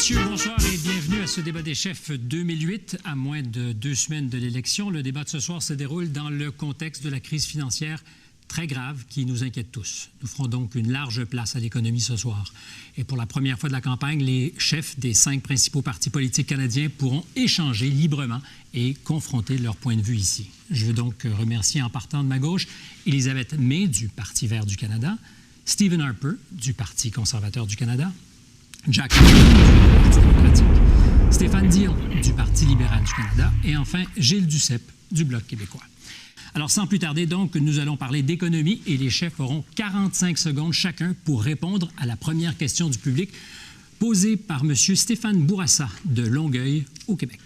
Messieurs, bonsoir et bienvenue à ce débat des chefs 2008. À moins de 2 semaines de l'élection, le débat de ce soir se déroule dans le contexte de la crise financière très grave qui nous inquiète tous. Nous ferons donc une large place à l'économie ce soir. Et pour la première fois de la campagne, les chefs des 5 principaux partis politiques canadiens pourront échanger librement et confronter leur point de vue ici. Je veux donc remercier en partant de ma gauche Elisabeth May du Parti vert du Canada, Stephen Harper du Parti conservateur du Canada, Jack Layton du Parti démocratique, Stéphane Dion du Parti libéral du Canada et enfin Gilles Duceppe du Bloc québécois. Alors, sans plus tarder, donc, nous allons parler d'économie et les chefs auront 45 secondes chacun pour répondre à la première question du public posée par M. Stéphane Bourassa de Longueuil, au Québec.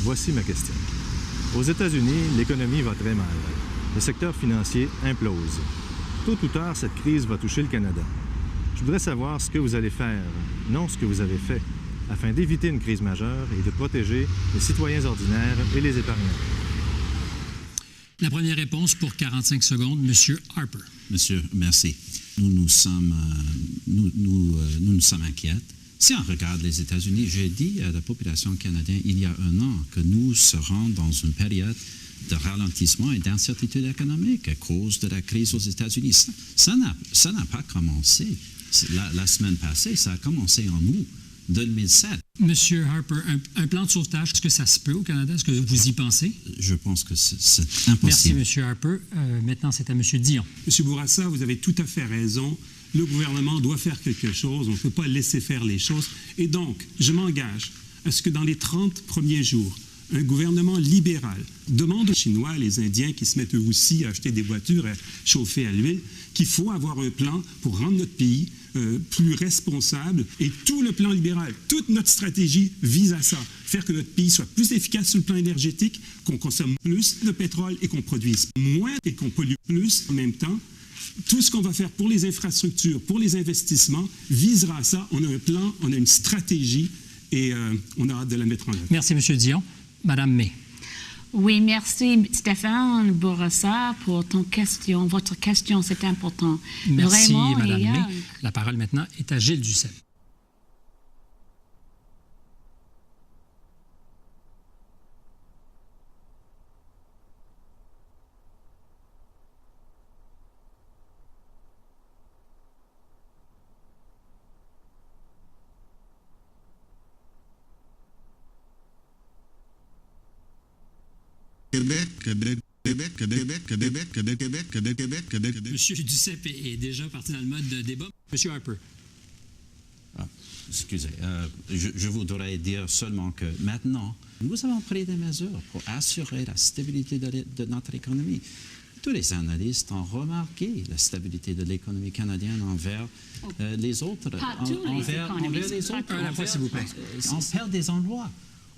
Voici ma question. Aux États-Unis, l'économie va très mal. Le secteur financier implose. Tôt ou tard, cette crise va toucher le Canada. Je voudrais savoir ce que vous allez faire, non ce que vous avez fait, afin d'éviter une crise majeure et de protéger les citoyens ordinaires et les épargnants. La première réponse pour 45 secondes, M. Harper. Monsieur, merci. Nous nous sommes inquiets. Si on regarde les États-Unis, j'ai dit à la population canadienne il y a 1 an que nous serons dans une période de ralentissement et d'incertitude économique à cause de la crise aux États-Unis. Ça n'a pas commencé la semaine passée, ça a commencé en août 2007. Monsieur Harper, un plan de sauvetage, est-ce que ça se peut au Canada? Est-ce que vous y pensez? Je pense que c'est impossible. Merci, Monsieur Harper. Maintenant, c'est à Monsieur Dion. Monsieur Bourassa, vous avez tout à fait raison. Le gouvernement doit faire quelque chose. On ne peut pas laisser faire les choses. Et donc, je m'engage à ce que dans les 30 premiers jours, un gouvernement libéral demande aux Chinois, les Indiens qui se mettent eux aussi à acheter des voitures à chauffer à l'huile, qu'il faut avoir un plan pour rendre notre pays plus responsable. Et tout le plan libéral, toute notre stratégie vise à ça. Faire que notre pays soit plus efficace sur le plan énergétique, qu'on consomme plus de pétrole et qu'on produise moins et qu'on pollue plus en même temps. Tout ce qu'on va faire pour les infrastructures, pour les investissements, visera à ça. On a un plan, on a une stratégie et on a hâte de la mettre en œuvre. Merci, M. Dion. Madame May. Oui, merci Stéphane Bourassa pour votre question, c'est important. Merci, vraiment, Madame May. La parole maintenant est à Gilles Duceppe. Monsieur Duceppe est déjà parti dans le mode de débat. Monsieur Harper. Excusez, je voudrais dire seulement que maintenant, nous avons pris des mesures pour assurer la stabilité de notre économie. Tous les analystes ont remarqué la stabilité de l'économie canadienne envers les autres. Envers les autres. À la fois, s'il vous plaît. On perd des emplois,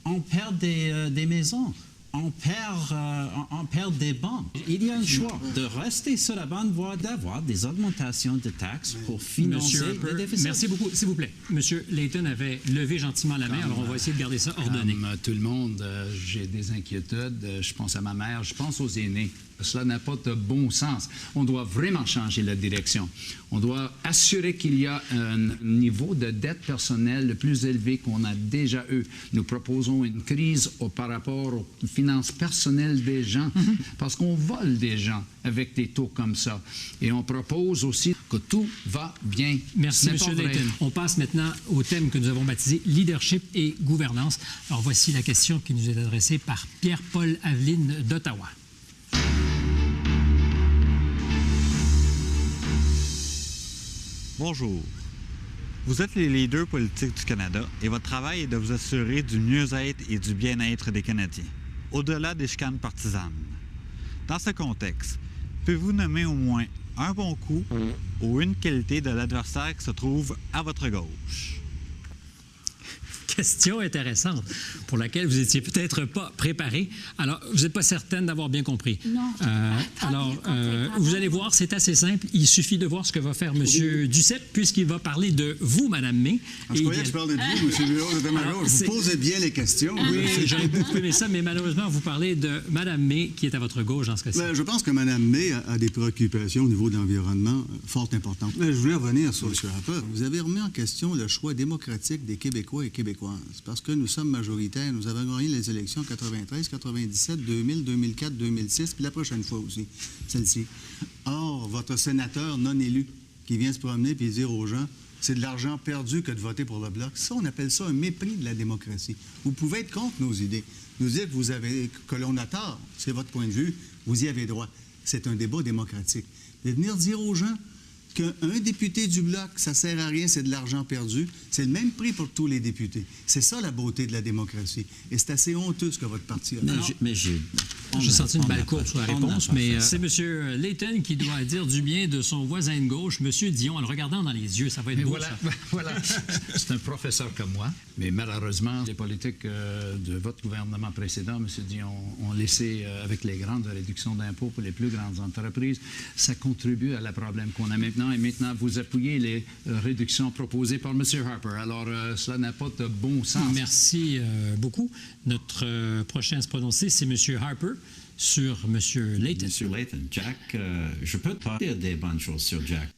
on perd des maisons. On perd des banques. Il y a un choix de rester sur la bonne voie, d'avoir des augmentations de taxes pour financer les déficits. Merci beaucoup. S'il vous plaît. Monsieur Layton avait levé gentiment la main, alors on va essayer de garder ça ordonné. Comme tout le monde, j'ai des inquiétudes. Je pense à ma mère, je pense aux aînés. Cela n'a pas de bon sens. On doit vraiment changer la direction. On doit assurer qu'il y a un niveau de dette personnelle le plus élevé qu'on a déjà eu. Nous proposons une crise par rapport aux finances personnelles des gens, parce qu'on vole des gens avec des taux comme ça. Et on propose aussi que tout va bien. Merci, M. Layton. On passe maintenant au thème que nous avons baptisé « Leadership et gouvernance ». Alors, voici la question qui nous est adressée par Pierre-Paul Aveline d'Ottawa. Bonjour. Vous êtes les leaders politiques du Canada et votre travail est de vous assurer du mieux-être et du bien-être des Canadiens, au-delà des chicanes partisanes. Dans ce contexte, pouvez-vous nommer au moins un bon coup ou une qualité de l'adversaire qui se trouve à votre gauche? question intéressante pour laquelle vous n'étiez peut-être pas préparé. Alors, vous n'êtes pas certaine d'avoir bien compris. Non. Vous allez voir, c'est assez simple. Il suffit de voir ce que va faire M. Duceppe, puisqu'il va parler de vous, Mme May. Je croyais que je parlais de vous, M. Bureau, vous êtes à ma gauche. Vous posez bien les questions. Oui, j'aurais beaucoup aimé ça, mais malheureusement, vous parlez de Mme May, qui est à votre gauche dans ce cas-ci. Je pense que Mme May a des préoccupations au niveau de l'environnement fort importantes. Je voulais revenir sur M. Harper. Vous avez remis en question le choix démocratique des Québécois et Québécoises. Parce que nous sommes majoritaires. Nous avons gagné les élections en 93, 97, 2000, 2004, 2006, puis la prochaine fois aussi, celle-ci. Or, votre sénateur non élu qui vient se promener et dire aux gens c'est de l'argent perdu que de voter pour le Bloc. Ça, on appelle ça un mépris de la démocratie. Vous pouvez être contre nos idées. Nous dire que l'on a tort, c'est votre point de vue, vous y avez droit. C'est un débat démocratique. Mais venir dire aux gens qu'un député du Bloc, ça ne sert à rien, c'est de l'argent perdu, c'est le même prix pour tous les députés. C'est ça la beauté de la démocratie. Et c'est assez honteux ce que votre parti a fait. Mais j'ai senti une balle courte sur la réponse, mais c'est M. Layton qui doit dire du bien de son voisin de gauche, M. Dion, en le regardant dans les yeux. Ça va être beau, ça. Voilà. C'est un professeur comme moi, mais malheureusement, les politiques de votre gouvernement précédent, M. Dion, ont laissé, avec les grandes réductions d'impôts pour les plus grandes entreprises, ça contribue à la problème qu'on a maintenant. Et maintenant, vous appuyez les réductions proposées par M. Harper. Alors, cela n'a pas de bon sens. Merci beaucoup. Notre prochain à se prononcer, c'est M. Harper sur M. Layton. M. Layton, Jack, je peux te dire des bonnes choses sur Jack.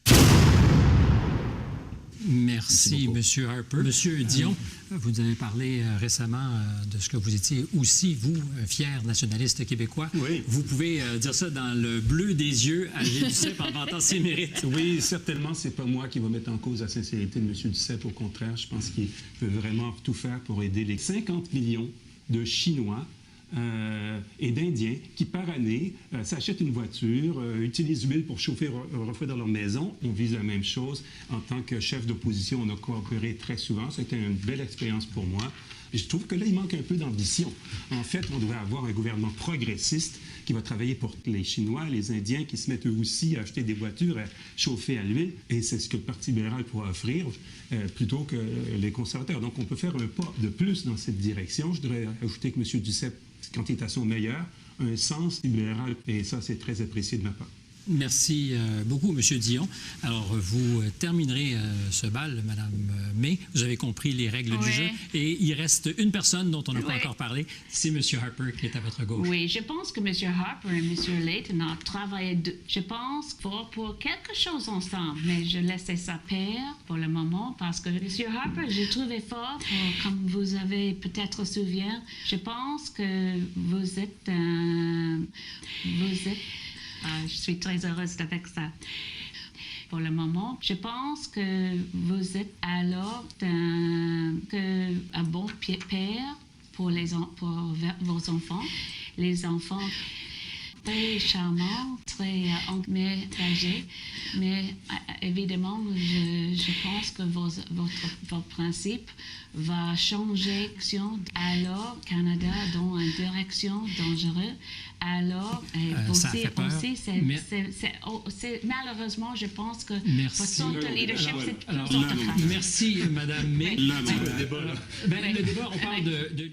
Merci, M. Harper. M. Dion, vous nous avez parlé récemment de ce que vous étiez aussi, vous, fier nationaliste québécois. Oui. Vous pouvez dire ça dans le bleu des yeux à Gilles Duceppe en vantant ses mérites. Oui, certainement, c'est pas moi qui va mettre en cause la sincérité de M. Duceppe. Au contraire, je pense qu'il peut vraiment tout faire pour aider les 50 millions de Chinois et d'Indiens qui, par année, s'achètent une voiture, utilisent l'huile pour chauffer, refroidir leur maison. On vise la même chose. En tant que chef d'opposition, on a coopéré très souvent. Ça a été une belle expérience pour moi. Et je trouve que là, il manque un peu d'ambition. En fait, on devrait avoir un gouvernement progressiste qui va travailler pour les Chinois, les Indiens, qui se mettent eux aussi à acheter des voitures, à chauffer à l'huile. Et c'est ce que le Parti libéral pourra offrir plutôt que les conservateurs. Donc, on peut faire un pas de plus dans cette direction. Je devrais ajouter que M. Duceppe, quand il est à son meilleur, un sens libéral. Et ça, c'est très apprécié de ma part. Merci beaucoup, M. Dion. Alors, vous terminerez ce bal, Mme May. Vous avez compris les règles du jeu. Et il reste une personne dont on n'a pas encore parlé. C'est M. Harper qui est à votre gauche. Oui, je pense que M. Harper et M. Layton ont travaillé, je pense, pour quelque chose ensemble. Mais je laisse ça faire pour le moment parce que M. Harper, je trouvais fort, comme vous avez peut-être souvenir. Je pense que vous êtes je suis très heureuse avec ça. Pour le moment, je pense que vous êtes alors un bon père pour vos enfants. Les enfants très charmants, très engagés, mais évidemment, je pense que votre principe va changer alors Canada dans une direction dangereuse. Alors, malheureusement, je pense que votre leadership, c'est Merci, Mme May. Le débat, là. Le débat, on parle de